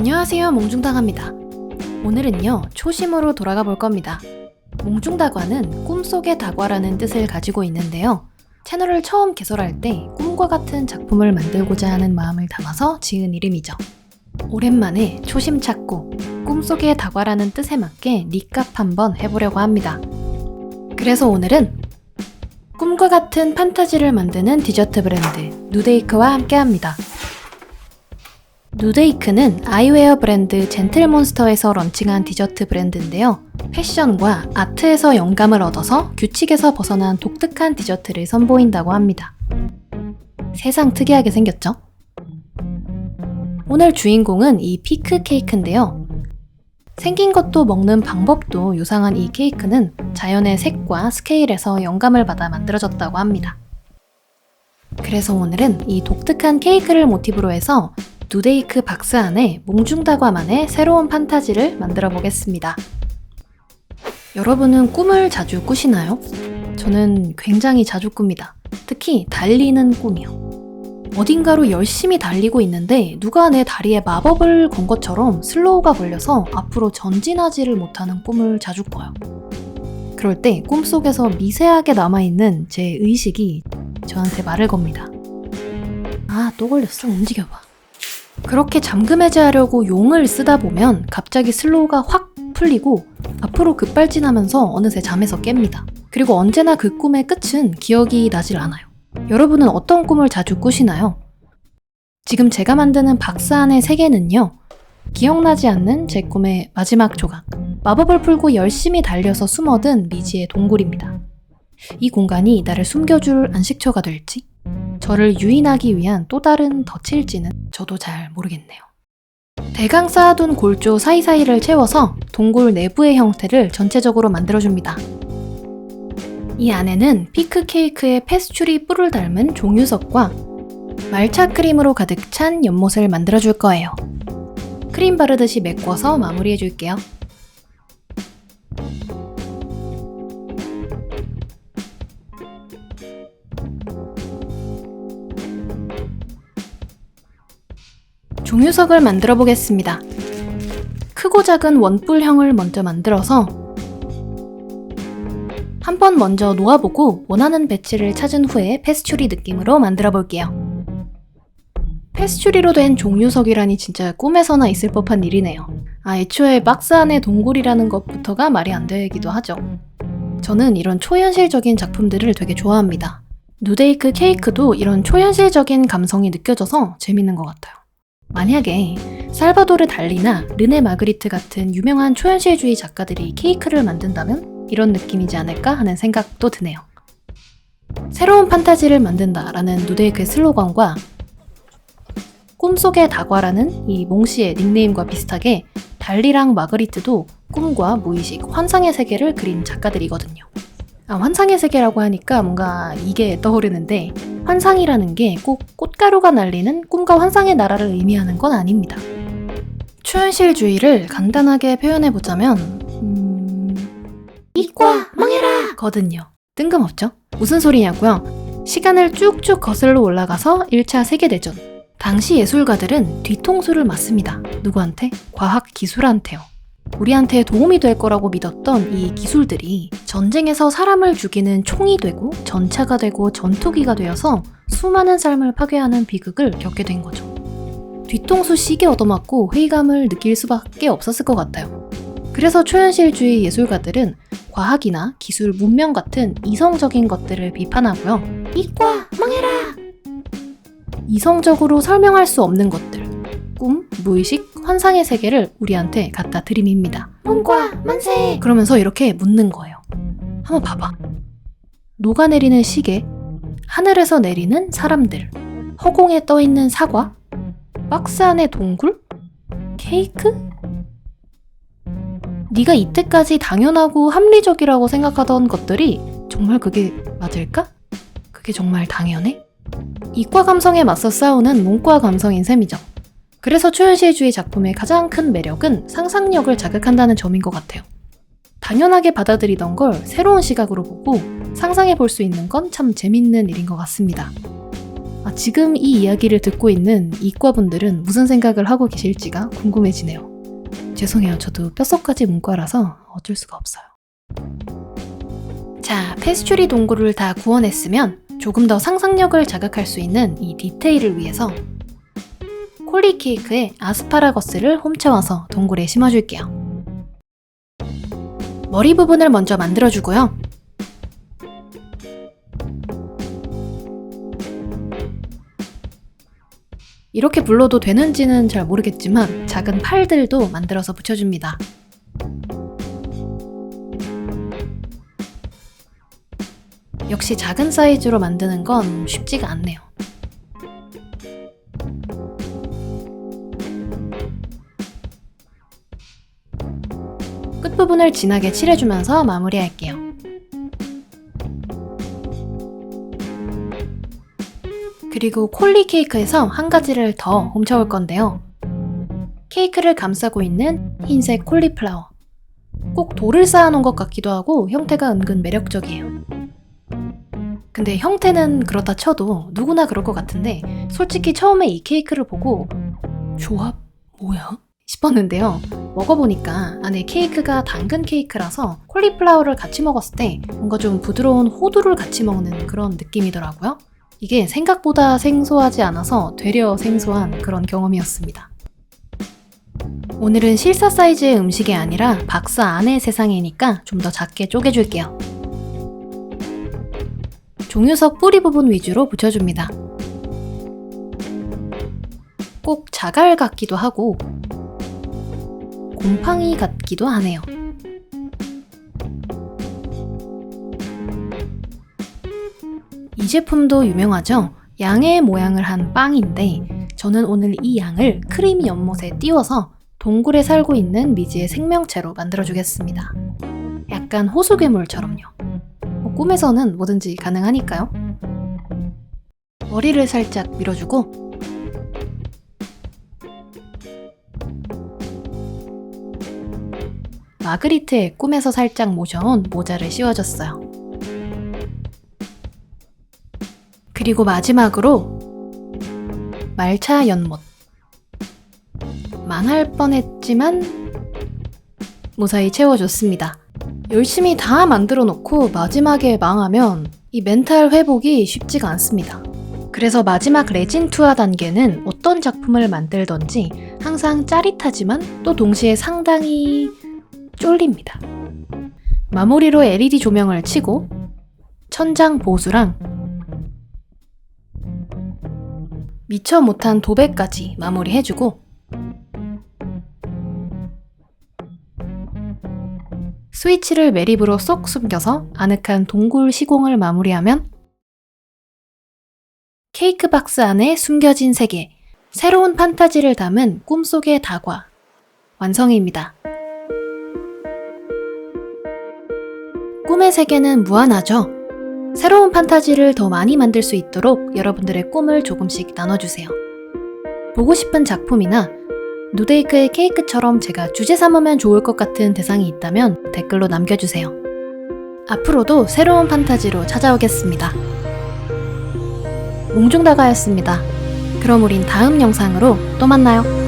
안녕하세요, 몽중다과입니다. 오늘은요, 초심으로 돌아가 볼 겁니다. 몽중다과는 꿈속의 다과라는 뜻을 가지고 있는데요. 채널을 처음 개설할 때 꿈과 같은 작품을 만들고자 하는 마음을 담아서 지은 이름이죠. 오랜만에 초심 찾고 꿈속의 다과라는 뜻에 맞게 닉값 한번 해보려고 합니다. 그래서 오늘은 꿈과 같은 판타지를 만드는 디저트 브랜드 누데이크와 함께합니다. 누데이크는 아이웨어 브랜드 젠틀몬스터에서 런칭한 디저트 브랜드인데요. 패션과 아트에서 영감을 얻어서 규칙에서 벗어난 독특한 디저트를 선보인다고 합니다. 세상 특이하게 생겼죠? 오늘 주인공은 이 피크 케이크인데요. 생긴 것도 먹는 방법도 요상한 이 케이크는 자연의 색과 스케일에서 영감을 받아 만들어졌다고 합니다. 그래서 오늘은 이 독특한 케이크를 모티브로 해서 누데이크 박스 안에 몽중다과만의 새로운 판타지를 만들어 보겠습니다. 여러분은 꿈을 자주 꾸시나요? 저는 굉장히 자주 꿉니다. 특히 달리는 꿈이요. 어딘가로 열심히 달리고 있는데 누가 내 다리에 마법을 건 것처럼 슬로우가 걸려서 앞으로 전진하지를 못하는 꿈을 자주 꿔요. 그럴 때 꿈속에서 미세하게 남아있는 제 의식이 저한테 말을 겁니다. 아, 또 걸렸어. 움직여봐. 그렇게 잠금 해제하려고 용을 쓰다 보면 갑자기 슬로우가 확 풀리고 앞으로 급발진하면서 어느새 잠에서 깹니다. 그리고 언제나 그 꿈의 끝은 기억이 나질 않아요. 여러분은 어떤 꿈을 자주 꾸시나요? 지금 제가 만드는 박스 안의 세계는요, 기억나지 않는 제 꿈의 마지막 조각, 마법을 풀고 열심히 달려서 숨어든 미지의 동굴입니다. 이 공간이 나를 숨겨줄 안식처가 될지, 저를 유인하기 위한 또 다른 덫일지는 저도 잘 모르겠네요. 대강 쌓아둔 골조 사이사이를 채워서 동굴 내부의 형태를 전체적으로 만들어줍니다. 이 안에는 피크 케이크의 페스츄리 뿔을 닮은 종유석과 말차 크림으로 가득 찬 연못을 만들어줄 거예요. 크림 바르듯이 메꿔서 마무리해줄게요. 종유석을 만들어 보겠습니다. 크고 작은 원뿔형을 먼저 만들어서 한번 먼저 놓아보고 원하는 배치를 찾은 후에 페스츄리 느낌으로 만들어 볼게요. 페스츄리로 된 종유석이라니 진짜 꿈에서나 있을 법한 일이네요. 애초에 박스 안에 동굴이라는 것부터가 말이 안 되기도 하죠. 저는 이런 초현실적인 작품들을 되게 좋아합니다. 누데이크 케이크도 이런 초현실적인 감성이 느껴져서 재밌는 것 같아요. 만약에 살바도르 달리나 르네 마그리트 같은 유명한 초현실주의 작가들이 케이크를 만든다면 이런 느낌이지 않을까 하는 생각도 드네요. 새로운 판타지를 만든다라는 누데이크의 슬로건과 꿈속의 다과라는 이 몽씨의 닉네임과 비슷하게 달리랑 마그리트도 꿈과 무의식, 환상의 세계를 그린 작가들이거든요. 환상의 세계라고 하니까 뭔가 이게 떠오르는데 환상이라는 게 꼭 꽃가루가 날리는 꿈과 환상의 나라를 의미하는 건 아닙니다. 초현실주의를 간단하게 표현해보자면 이과 망해라! 거든요. 뜬금없죠? 무슨 소리냐고요? 시간을 쭉쭉 거슬러 올라가서 1차 세계대전. 당시 예술가들은 뒤통수를 맞습니다. 누구한테? 과학기술한테요. 우리한테 도움이 될 거라고 믿었던 이 기술들이 전쟁에서 사람을 죽이는 총이 되고 전차가 되고 전투기가 되어서 수많은 삶을 파괴하는 비극을 겪게 된 거죠. 뒤통수 시게 얻어맞고 회의감을 느낄 수밖에 없었을 것 같아요. 그래서 초현실주의 예술가들은 과학이나 기술, 문명 같은 이성적인 것들을 비판하고요. 이과 망해라! 이성적으로 설명할 수 없는 것들, 꿈, 무의식, 환상의 세계를 우리한테 갖다 들이밉니다.夢과 만세! 그러면서 이렇게 묻는 거예요. 한번 봐봐. 녹아내리는 시계, 하늘에서 내리는 사람들, 허공에 떠있는 사과, 박스 안의 동굴, 케이크? 네가 이때까지 당연하고 합리적이라고 생각하던 것들이 정말 그게 맞을까? 그게 정말 당연해? 이과 감성에 맞서 싸우는 문과 감성인 셈이죠. 그래서 초현실주의 작품의 가장 큰 매력은 상상력을 자극한다는 점인 것 같아요. 당연하게 받아들이던 걸 새로운 시각으로 보고 상상해 볼 수 있는 건 참 재밌는 일인 것 같습니다. 지금 이 이야기를 듣고 있는 이과분들은 무슨 생각을 하고 계실지가 궁금해지네요. 죄송해요. 저도 뼛속까지 문과라서 어쩔 수가 없어요. 자, 페스츄리 동굴을 다 구워냈으면 조금 더 상상력을 자극할 수 있는 이 디테일을 위해서 콜리 케이크에 아스파라거스를 홈채워서 동굴에 심어줄게요. 머리 부분을 먼저 만들어주고요. 이렇게 불러도 되는지는 잘 모르겠지만 작은 팔들도 만들어서 붙여줍니다. 역시 작은 사이즈로 만드는 건 쉽지가 않네요. 끝부분을 진하게 칠해주면서 마무리할게요. 그리고 콜리 케이크에서 한 가지를 더 훔쳐올 건데요. 케이크를 감싸고 있는 흰색 콜리플라워. 꼭 돌을 쌓아놓은 것 같기도 하고 형태가 은근 매력적이에요. 근데 형태는 그렇다 쳐도 누구나 그럴 것 같은데 솔직히 처음에 이 케이크를 보고 조합 뭐야? 싶었는데요. 먹어보니까 안에 케이크가 당근 케이크라서 콜리플라워를 같이 먹었을 때 뭔가 좀 부드러운 호두를 같이 먹는 그런 느낌이더라고요. 이게 생각보다 생소하지 않아서 되려 생소한 그런 경험이었습니다. 오늘은 실사 사이즈의 음식이 아니라 박스 안의 세상이니까 좀 더 작게 쪼개줄게요. 종유석 뿌리 부분 위주로 붙여줍니다. 꼭 자갈 같기도 하고 곰팡이 같기도 하네요. 이 제품도 유명하죠? 양의 모양을 한 빵인데 저는 오늘 이 양을 크림 연못에 띄워서 동굴에 살고 있는 미지의 생명체로 만들어주겠습니다. 약간 호수괴물처럼요. 꿈에서는 뭐든지 가능하니까요. 머리를 살짝 밀어주고 마그리트의 꿈에서 살짝 모셔온 모자를 씌워줬어요. 그리고 마지막으로 말차 연못. 망할 뻔했지만 무사히 채워줬습니다. 열심히 다 만들어 놓고 마지막에 망하면 이 멘탈 회복이 쉽지가 않습니다. 그래서 마지막 레진 투하 단계는 어떤 작품을 만들던지 항상 짜릿하지만 또 동시에 상당히 쫄립니다. 마무리로 LED 조명을 치고 천장 보수랑 미처 못한 도배까지 마무리해주고 스위치를 매립으로 쏙 숨겨서 아늑한 동굴 시공을 마무리하면 케이크 박스 안에 숨겨진 세계, 새로운 판타지를 담은 꿈속의 다과 완성입니다. 꿈의 세계는 무한하죠. 새로운 판타지를 더 많이 만들 수 있도록 여러분들의 꿈을 조금씩 나눠주세요. 보고 싶은 작품이나 누데이크의 케이크처럼 제가 주제 삼으면 좋을 것 같은 대상이 있다면 댓글로 남겨주세요. 앞으로도 새로운 판타지로 찾아오겠습니다. 몽중다가였습니다. 그럼 우린 다음 영상으로 또 만나요.